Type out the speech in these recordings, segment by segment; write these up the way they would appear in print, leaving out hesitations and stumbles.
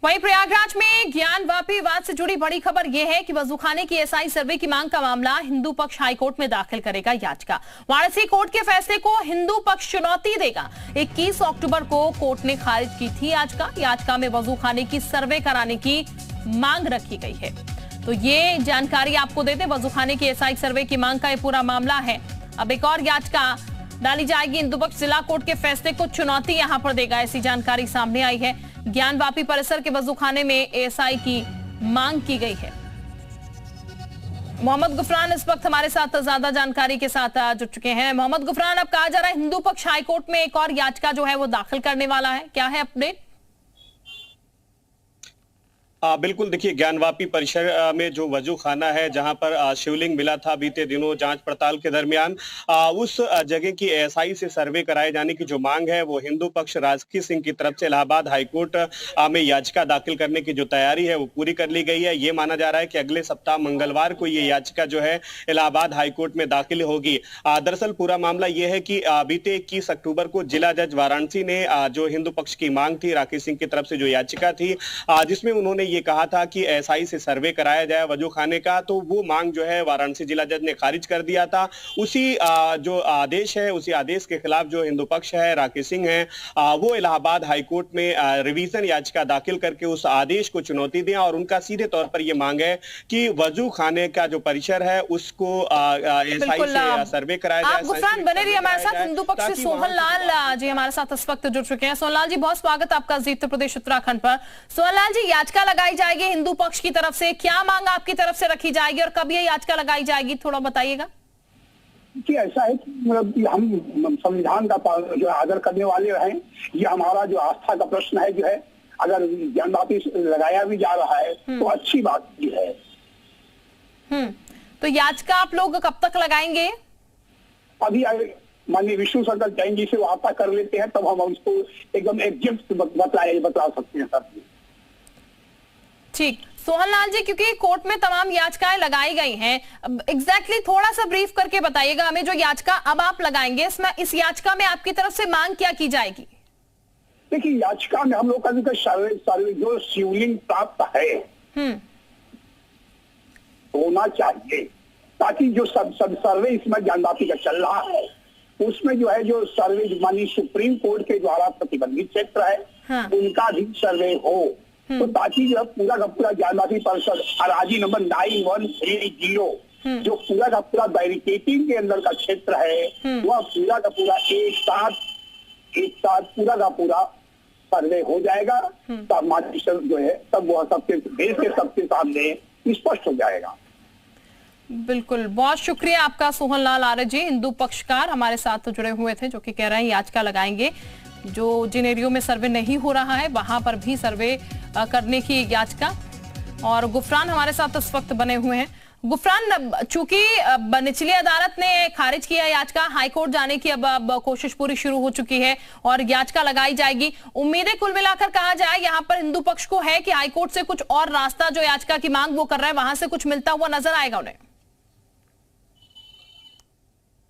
वहीं प्रयागराज में ज्ञानवापी विवाद से जुड़ी बड़ी खबर यह है कि वजूखाने की एसआई सर्वे की मांग का मामला हिंदू पक्ष हाईकोर्ट में दाखिल करेगा याचिका। वाराणसी कोर्ट के फैसले को हिंदू पक्ष चुनौती देगा। 21 अक्टूबर को कोर्ट ने खारिज की थी याचिका में वजूखाने की सर्वे कराने की मांग रखी गई है। तो ये जानकारी आपको देते, वजूखाने की एसआई सर्वे की मांग का ये पूरा मामला है। अब एक और याचिका डाली जाएगी। हिंदू पक्ष जिला कोर्ट के फैसले को चुनौती यहां पर देगा, ऐसी जानकारी सामने आई है। ज्ञानवापी परिसर के वजूखाने में एएसआई की मांग की गई है। मोहम्मद गुफरान इस वक्त हमारे साथ ज्यादा जानकारी के साथ जुड़ चुके हैं। मोहम्मद गुफरान, अब कहा जा रहा है हिंदू पक्ष हाईकोर्ट में एक और याचिका जो है वो दाखिल करने वाला है, क्या है अपडेट? बिल्कुल, देखिए ज्ञानवापी परिसर में जो वजू खाना है जहां पर शिवलिंग मिला था बीते दिनों जांच पड़ताल के दरमियान, उस जगह की एएसआई से सर्वे कराए जाने की जो मांग है वो हिंदू पक्ष राजकी सिंह की तरफ से इलाहाबाद हाईकोर्ट में याचिका दाखिल करने की जो तैयारी है वो पूरी कर ली गई है। ये माना जा रहा है कि अगले सप्ताह मंगलवार को ये याचिका जो है इलाहाबाद हाईकोर्ट में दाखिल होगी। दरअसल पूरा मामला ये है कि बीते 21 अक्टूबर को जिला जज वाराणसी ने जो हिंदू पक्ष की मांग थी राकेश सिंह की तरफ से जो याचिका थी, जिसमें उन्होंने ये कहा था कि एएसआई से सर्वे कराया जाए वजू खाने का, तो वो मांग जो है वाराणसी जिला जज ने खारिज कर दिया था। उसी जो आदेश है उसी आदेश के खिलाफ जो हिंदू पक्ष है राकेश सिंह है वो इलाहाबाद हाईकोर्ट में रिवीजन याचिका दाखिल करके उस आदेश को चुनौती दें और उनका सीधे तौर पर यह मांग है कि वजू खाने का जो परिसर है उसको एएसआई से सर्वे कराया जाए। आप गुफरान बने रहिए हमारे साथ। हिंदू पक्ष से सोहन लाल जी हमारे साथ इस वक्त जुड़ चुके हैं। सोहन लाल जी, बहुत स्वागत आपका जी उत्तर प्रदेश उत्तराखंड पर। सोहन लाल जी, याचिका लगाई जाएगी हिंदू पक्ष की तरफ से, क्या मांग आपकी तरफ से रखी जाएगी और कब यह याचिका लगाई जाएगी, थोड़ा बताइएगा। कि ऐसा है कि मतलब हम संविधान का जो आदर करने वाले हैं, ये हमारा जो आस्था का प्रश्न है जो है, अगर ज्ञानवापी लगाया भी जा रहा है तो अच्छी बात भी है। तो याचिका आप लोग कब तक लगाएंगे? अभी माननीय विष्णु शंकर जैन जी से वार्ता कर लेते हैं, तब हम उसको एकदम एग्जैक्ट बता सकते हैं सर। ठीक, सोहन लाल जी, क्योंकि कोर्ट में तमाम याचिकाएं लगाई गई हैं, एग्जैक्टली थोड़ा सा ब्रीफ करके बताइएगा हमें, जो याचिका अब आप लगाएंगे इस याचिका में आपकी तरफ से मांग क्या की जाएगी? देखिए, याचिका में हम लोग का सर्वे जो शिवलिंग प्राप्त है होना चाहिए, ताकि जो सब सर्वे इसमें ज्ञानवापी का चल रहा है उसमें जो है जो सर्वे माननीय सुप्रीम कोर्ट के द्वारा प्रतिबंधित क्षेत्र है उनका भी सर्वे हो, तो ताकि जो पूरा का पूरा ज्ञानवापी परिसर अराजी नंबर 9130 जो पूरा का पूरा बैरिकेटिंग के अंदर का क्षेत्र है वह पूरा का पूरा एक साथ पूरा का पूरा सर्वे हो जाएगा। तब मानचित्र जो है तब वह सबके देश के सबके सामने स्पष्ट हो जाएगा। बिल्कुल, बहुत शुक्रिया आपका सोहन लाल आर्य जी, हिंदू पक्षकार हमारे साथ जुड़े हुए थे, जो कि कह रहे हैं याचिका लगाएंगे जो जिन एरियो में सर्वे नहीं हो रहा है वहां पर भी सर्वे करने की याचिका। और गुफरान हमारे साथ इस वक्त बने हुए हैं। गुफरान, चूंकि निचली अदालत ने खारिज किया याचिका, हाईकोर्ट जाने की अब कोशिश पूरी शुरू हो चुकी है और याचिका लगाई जाएगी। उम्मीदें कुल मिलाकर कहा जाए यहाँ पर हिंदू पक्ष को है कि हाईकोर्ट से कुछ और रास्ता, जो याचिका की मांग वो कर रहा है वहां से कुछ मिलता हुआ नजर आएगा उन्हें?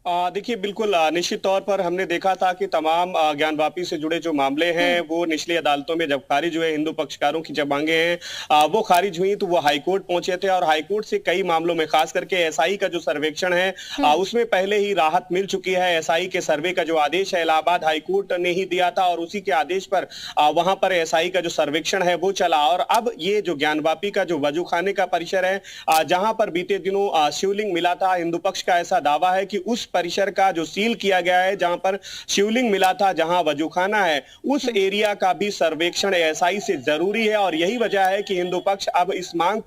देखिए, बिल्कुल निश्चित तौर पर हमने देखा था कि तमाम ज्ञानवापी से जुड़े जो मामले हैं वो निचली अदालतों में जब खारिज हुए, हिंदू पक्षकारों की जब मांगे हैं वो खारिज हुई तो वो हाईकोर्ट पहुंचे थे और हाईकोर्ट से कई मामलों में, खास करके एसआई का जो सर्वेक्षण है उसमें पहले ही राहत मिल चुकी है। एसआई के सर्वे का जो आदेश है इलाहाबाद हाईकोर्ट ने ही दिया था और उसी के आदेश पर वहां पर एसआई का जो सर्वेक्षण है वो चला। और अब ये जो ज्ञानवापी का जो वजू खाने का परिसर है जहां पर बीते दिनों शिवलिंग मिला था, हिंदू पक्ष का ऐसा दावा है कि उस परिसर का जो सील किया गया है जहां पर शिवलिंग मिला था, जहां वजूखाना है, उस एरिया का भी सर्वेक्षण एएसआई से जरूरी है। और यही वजह है कि हिंदू पक्ष अब इस मांग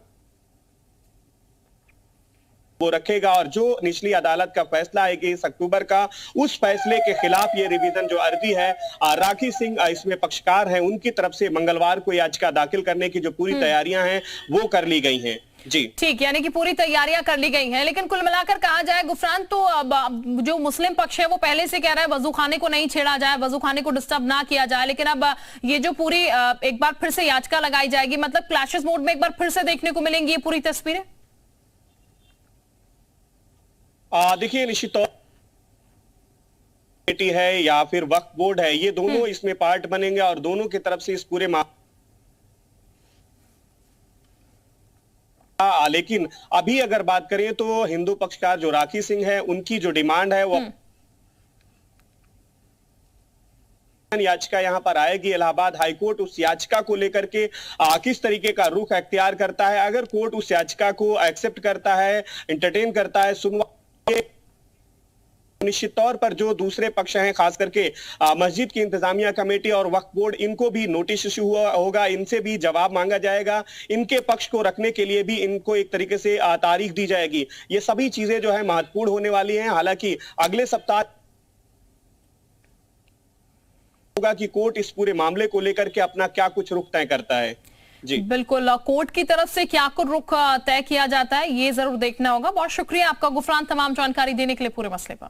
वो रखेगा और जो निचली अदालत का फैसला है कि 21 अक्टूबर का, उस फैसले के खिलाफ ये रिवीजन जो अर्जी है राखी सिंह इसमें पक्षकार हैं, उनकी तरफ से मंगलवार को याचिका दाखिल करने की जो पूरी तैयारियां हैं वो कर ली गई हैं। जी ठीक, यानी कि पूरी तैयारियां कर ली गई हैं। लेकिन कुल मिलाकर कहा जाए गुफरान, तो अब जो मुस्लिम पक्ष है वो पहले से कह रहा है वजू खाने को नहीं छेड़ा जाए, वजू खाने को डिस्टर्ब ना किया जाए, लेकिन अब ये जो पूरी एक बार फिर से याचिका लगाई जाएगी, मतलब क्लैशेस मोड में एक बार फिर से देखने को मिलेंगी ये पूरी तस्वीरें। देखिए, निश्चित तौर है या फिर वक्फ बोर्ड है, ये दोनों इसमें पार्ट बनेंगे और दोनों की तरफ से इस पूरे लेकिन अभी अगर बात करें तो हिंदू पक्षकार जो राखी सिंह है, उनकी जो डिमांड है वो याचिका यहां पर आएगी। इलाहाबाद हाईकोर्ट उस याचिका को लेकर के किस तरीके का रुख अख्तियार करता है। अगर कोर्ट उस याचिका को एक्सेप्ट करता है, एंटरटेन करता है, सुनवाई, निश्चित तौर पर जो दूसरे पक्ष हैं, खास करके मस्जिद की इंतजामिया कमेटी और वक्फ बोर्ड, इनको भी नोटिस इशू होगा, इनसे भी जवाब मांगा जाएगा, इनके पक्ष को रखने के लिए भी इनको एक तरीके से तारीख दी जाएगी। ये सभी चीजें जो है महत्वपूर्ण होने वाली हैं। हालांकि अगले सप्ताह होगा कि कोर्ट इस पूरे मामले को लेकर के अपना क्या कुछ रुख तय करता है। जी बिल्कुल, कोर्ट की तरफ से क्या कुछ रुख तय किया जाता है ये जरूर देखना होगा। बहुत शुक्रिया आपका गुफरान, तमाम जानकारी देने के लिए पूरे मसले पर।